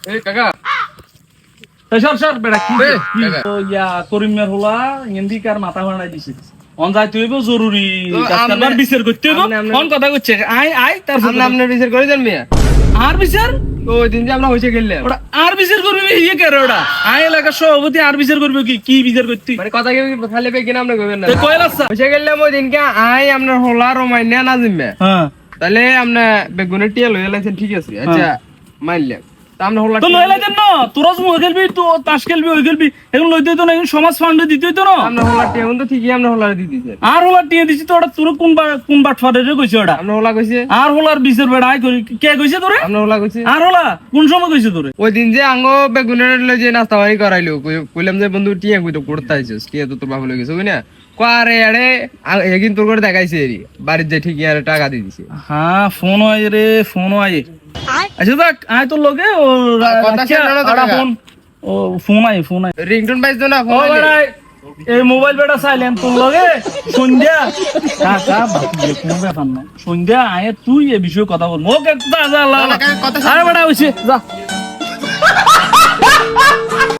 এই কাকা সর বেড়া কি এ, কি কাকা। তো ইয়া করিমের হলা ইন্দিকার মাথা ভাড়াই দিছে অন যাইতে হইব জরুরি তো কাস্টমার আমনে- বিচার করতে হইব আমনে- কোন কথা কইছে আই তারপর আপনি আপনার বিচার করে দেন মিয়া আর বিচার তো ওই দিন যে আমরা হইছে গেলাম ওটা আর বিচার করবে ইয়ে করে ওটা আই এলাকার সভাপতি আর বিচার করবে কি বিচার করতে মানে কথা কি খালি বে কিনা আপনি কইবেন না তুই কইল আচ্ছা হইছে গেলাম ওই দিনকে আই আপনার হোলা রমাইনা না জিম্মে হ্যাঁ তাহলে আপনি বেগুনের টিয়া লইয়া লাইছেন ঠিক আছে আচ্ছা মানলাম তা আপনি হোলা তো লইলা দেন না তোরা জমু খেলবি তো তাস খেলবি ওই খেলবি এখন লইতে তো না এখন সমাজ ফান্ডে দিতে হইতো না আপনি হোলা টিয়া তো ঠিকই আপনি হোলা দিয়ে দিছেন আর হোলা টিয়ে দিছি তো ওটা তোর কোন বাট ফাটে কইছে ওটা আপনি হোলা কইছে আর হোলার বিচার বেড়া আই করি কে কইছে তোরে আপনি হোলা কইছে আর হোলা কোন সময় কইছে তোরে ওই দিন যে আঙ্গ বেগুনের লই যে নাস্তা বাড়ি করাইলো কইলাম যে বন্ধু টিয়া কই তো করতে আইছিস টিয়া তো তোর বাবা লই গেছে বুঝনা কোয়ারে আরে এগিন তোর করে দেখাইছে এরি বাড়ির যে ঠিকই আর টাকা দিয়ে দিছে হ্যাঁ ফোন হয় রে ফোন হয় আচ্ছা দেখ আয় তোর লগে ও কথা রাখিয়া শুনো না তো আড়া কাকা। ফোন ও ফোন আয় রিংটোন বাইছ না ও ফোন বেড়াই এই মোবাইল বেটা সাইলেন্ট তোর লগে সন্ধ্যা কাকা বাকি কোনো ব্যাপার না সন্ধ্যা আয় তুই এ বিষয়ে কথা বল ওকে যা যা না, কাকা, কথা আরে বেটা হইছে যা